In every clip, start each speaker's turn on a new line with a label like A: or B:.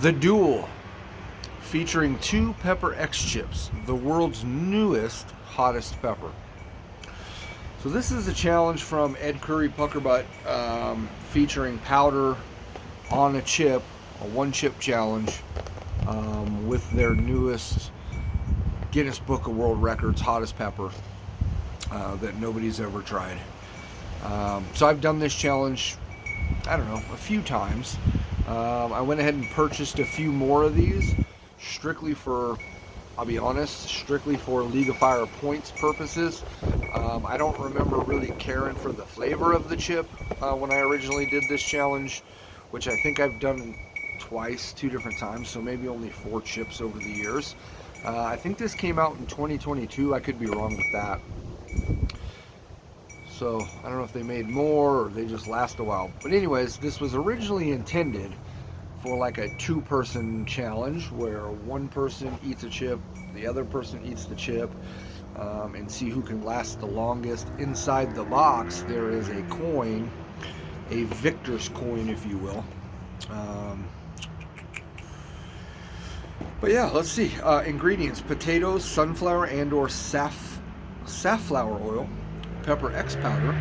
A: The Duel, featuring 2 Pepper X chips, the world's newest, hottest pepper. So this is a challenge from Ed Curry PuckerButt, featuring powder on a chip, a 1-chip challenge, with their newest Guinness Book of World Records hottest pepper that nobody's ever tried. So I've done this challenge, I don't know, a few times. I went ahead and purchased a few more of these, strictly for, I'll be honest, strictly for League of Fire points purposes. I don't remember really caring for the flavor of the chip when I originally did this challenge, which I think I've done twice, 2 different times, so maybe only 4 chips over the years. I think this came out in 2022. I could be wrong with that. So I don't know if they made more or they just last a while. But anyways, this was originally intended for like a 2-person challenge where one person eats a chip, the other person eats the chip, and see who can last the longest. Inside the box there is a coin, a victor's coin if you will. But yeah, let's see. Ingredients: potatoes, sunflower and or safflower oil, Pepper X powder,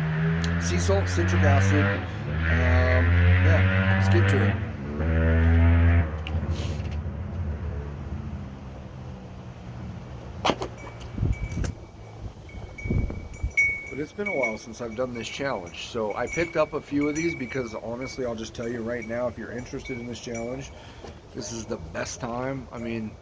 A: sea salt, citric acid. Yeah, let's get to it. But it's been a while since I've done this challenge, so I picked up a few of these because honestly, I'll just tell you right now, if you're interested in this challenge, this is the best time. I mean,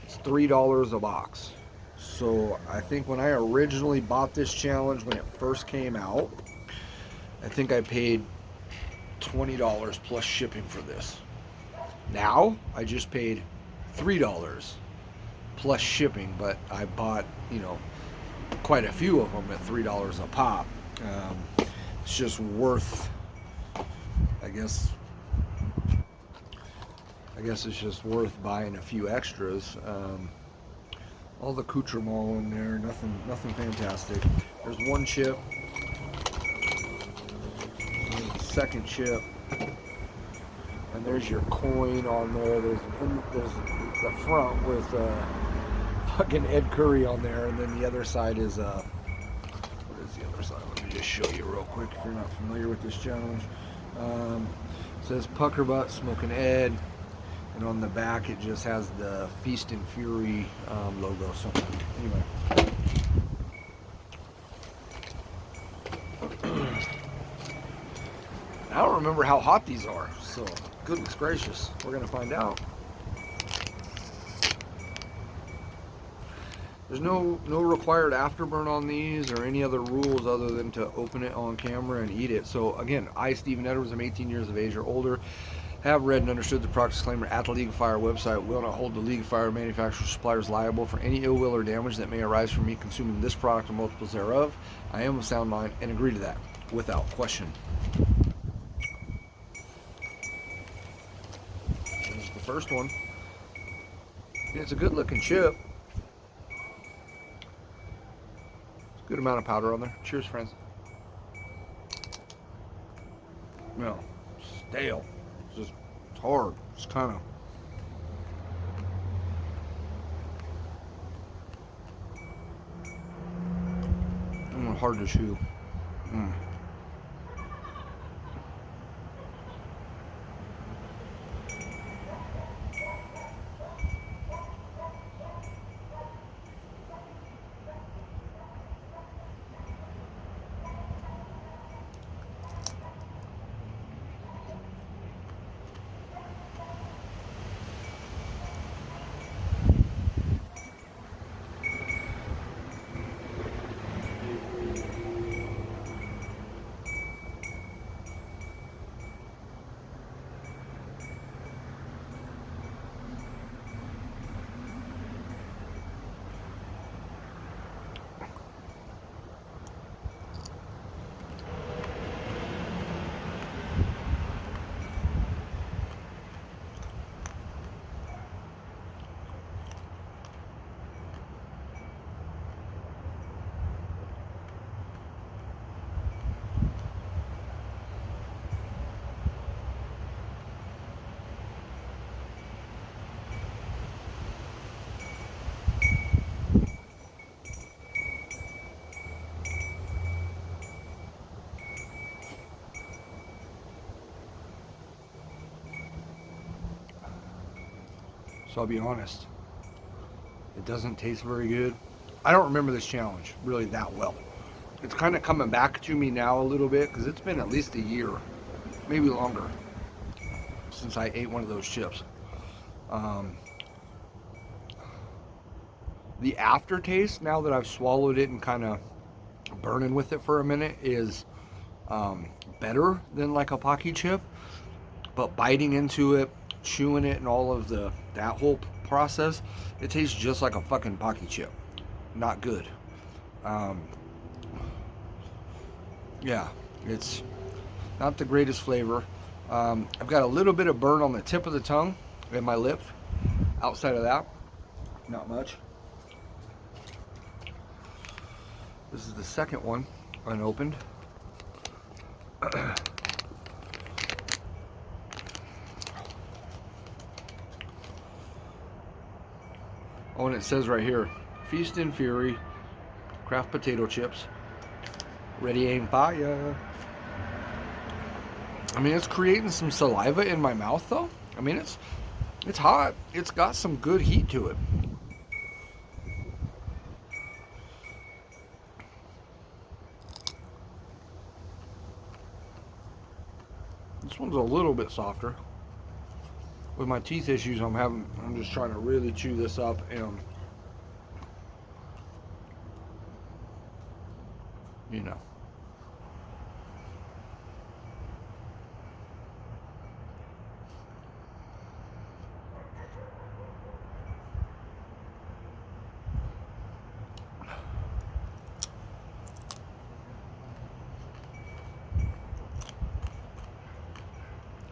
A: it's $3 a box. So I think when I originally bought this challenge, when it first came out, I think I paid $20 plus shipping for this. Now I just paid $3 plus shipping, but I bought, quite a few of them at $3 a pop. It's just worth, I guess it's just worth buying a few extras. All the accoutrement in there, nothing fantastic. There's 1 chip. There's the 2nd chip. And there's your coin on there. There's the front with fucking Ed Curry on there, and then the other side is what is the other side? Let me just show you real quick if you're not familiar with this challenge. It says PuckerButt Smoking Ed, and on the back it just has the Feast and Fury logo. So anyway. I don't remember how hot these are, so goodness gracious, we're gonna find out. There's no required afterburn on these or any other rules other than to open it on camera and eat it. So again, I, Stephen Edwards, I'm 18 years of age or older, have read and understood the product disclaimer at the League of Fire website, will not hold the League of Fire manufacturer suppliers liable for any ill will or damage that may arise from me consuming this product or multiples thereof. I am of sound mind and agree to that without question. There's the first one. It's a good looking chip. Good amount of powder on there. Cheers, friends. No, stale. It's just hard. It's kind of hard to chew. So I'll be honest, it doesn't taste very good. I don't remember this challenge really that well. It's kind of coming back to me now a little bit because it's been at least a year, maybe longer, since I ate one of those chips. The aftertaste, now that I've swallowed it and kind of burning with it for a minute, is better than like a Pocky chip. But biting into it, chewing it, and all of that whole process, it tastes just like a fucking Pocky chip. Not good. Yeah, it's not the greatest flavor. I've got a little bit of burn on the tip of the tongue and my lips. Outside of that, not much. This is the second one, unopened. Oh, and it says right here, Feast and Fury, Kraft potato chips, ready aim fire. I mean, it's creating some saliva in my mouth though. I mean, it's hot. It's got some good heat to it. This one's a little bit softer. With my teeth issues I'm just trying to really chew this up and, you know.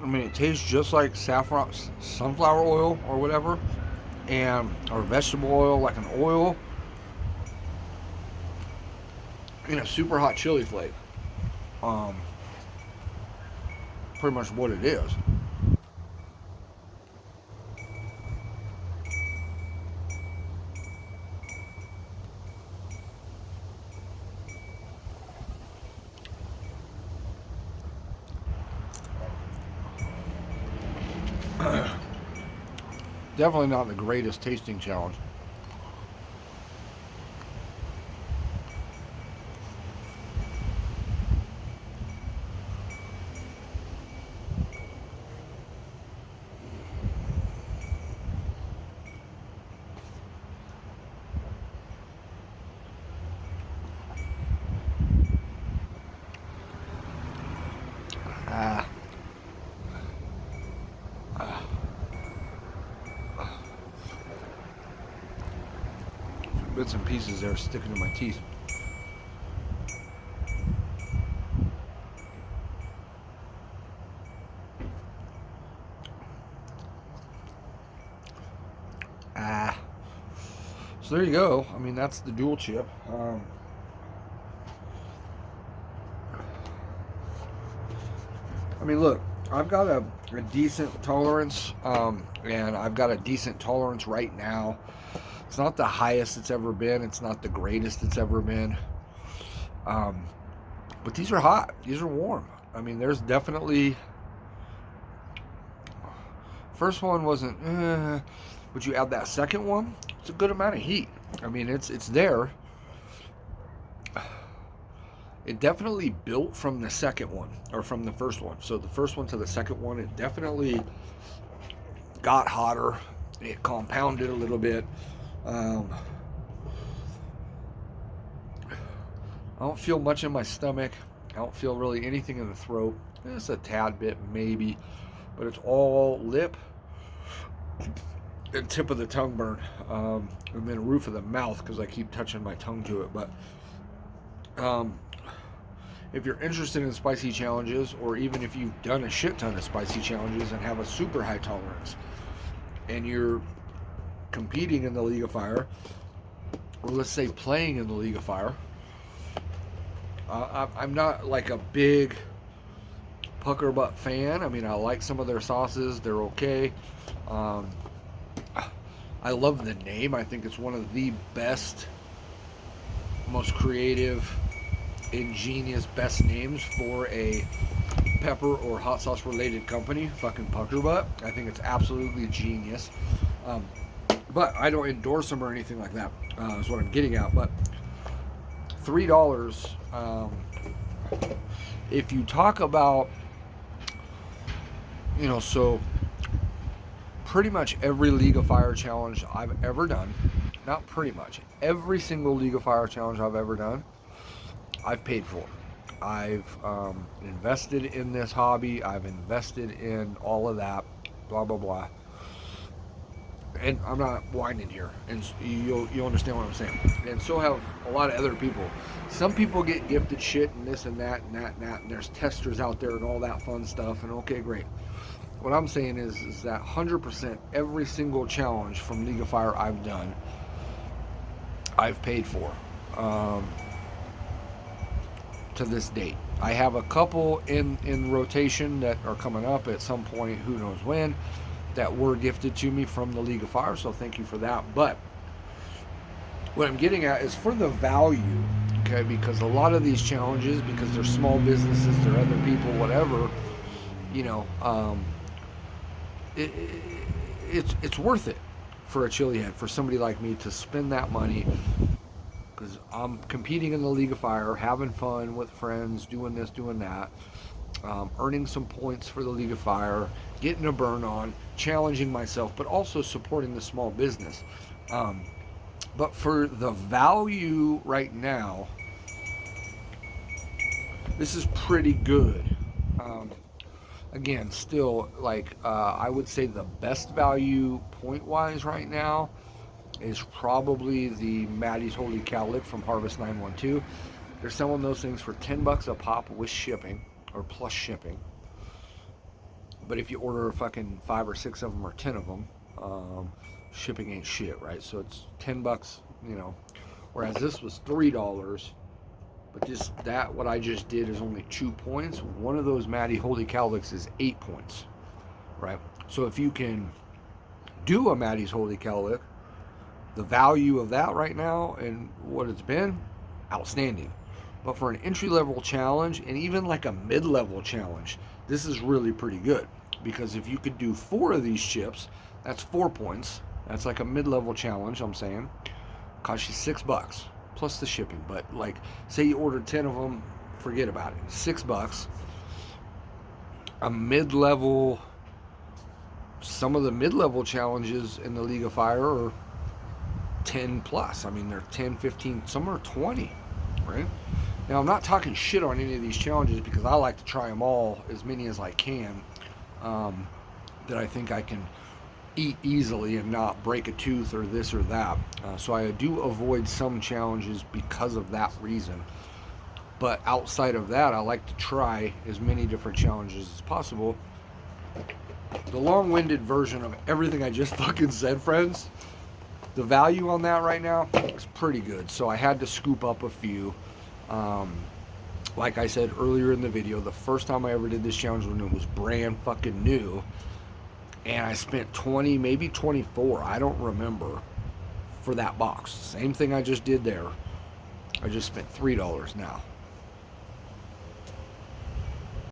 A: I mean, it tastes just like saffron, sunflower oil or whatever, or vegetable oil, like an oil in a super hot chili flake. Pretty much what it is. Definitely not the greatest tasting challenge. Bits and pieces there sticking to my teeth. So there you go. I mean, that's the Duel chip. I mean, look, I've got a decent tolerance, and I've got a decent tolerance right now. It's not the highest it's ever been. It's not the greatest it's ever been. But these are hot. These are warm. I mean, there's definitely... First one wasn't... Would you add that second one? It's a good amount of heat. I mean, it's there. It definitely built from the second one, or from the first one. So the first one to the second one, it definitely got hotter. It compounded a little bit. I don't feel much in my stomach. I don't feel really anything in the throat. Just a tad bit maybe, but it's all lip and tip of the tongue burn, and then roof of the mouth because I keep touching my tongue to it. But if you're interested in spicy challenges, or even if you've done a shit ton of spicy challenges and have a super high tolerance, and you're competing in the League of Fire, or let's say playing in the League of Fire, I'm not like a big PuckerButt fan. I mean, I like some of their sauces. They're okay. I love the name. I think it's one of the best, most creative, ingenious, best names for a pepper or hot sauce related company. Fucking PuckerButt. I think it's absolutely genius. Um, but I don't endorse them or anything like that. Is what I'm getting at. But $3. If you talk about, so pretty much every League of Fire challenge I've ever done, not pretty much, every single League of Fire challenge I've ever done, I've paid for. I've invested in this hobby. I've invested in all of that, blah, blah, blah. And I'm not whining here, and you'll understand what I'm saying. And so have a lot of other people. Some people get gifted shit and this and that and that and that, and there's testers out there and all that fun stuff, and okay, great. What I'm saying is that 100% every single challenge from League of Fire I've done, I've paid for. To this date, I have a couple in rotation that are coming up at some point, who knows when, that were gifted to me from the League of Fire, so thank you for that. But what I'm getting at is for the value, okay, because a lot of these challenges, because they're small businesses, they're other people, whatever, it's worth it for a chili head, for somebody like me to spend that money, because I'm competing in the League of Fire, having fun with friends, doing this, doing that, earning some points for the League of Fire, getting a burn on, challenging myself, but also supporting the small business. But for the value right now, this is pretty good. Again, still, like, I would say the best value point-wise right now is probably the Maddie's Holy Cow Lick from Harvest 912. They're selling those things for $10 a pop with shipping, or plus shipping. But if you order fucking 5 or 6 of them or 10 of them, shipping ain't shit, right? So it's $10, Whereas this was $3. But what I just did is only 2 points. One of those Maddie Holy Cow Licks is 8 points, right? So if you can do a Maddie's Holy Cow Lick, the value of that right now and what it's been, outstanding. But for an entry-level challenge, and even like a mid-level challenge, this is really pretty good. Because if you could do 4 of these chips, that's 4 points. That's like a mid-level challenge, I'm saying. Cost you $6 plus the shipping. But like, say you ordered 10 of them, forget about it. $6. A mid-level, some of the mid-level challenges in the League of Fire are 10 plus. I mean, they're 10, 15, some are 20, right? Now, I'm not talking shit on any of these challenges, because I like to try them all, as many as I can, that I think I can eat easily and not break a tooth or this or that. So I do avoid some challenges because of that reason. But outside of that, I like to try as many different challenges as possible. The long-winded version of everything I just fucking said, friends, the value on that right now is pretty good. So I had to scoop up a few. Like I said earlier in the video, the first time I ever did this challenge when it was brand fucking new, and I spent 20, maybe 24, I don't remember, for that box. Same thing I just did there. I just spent $3 now.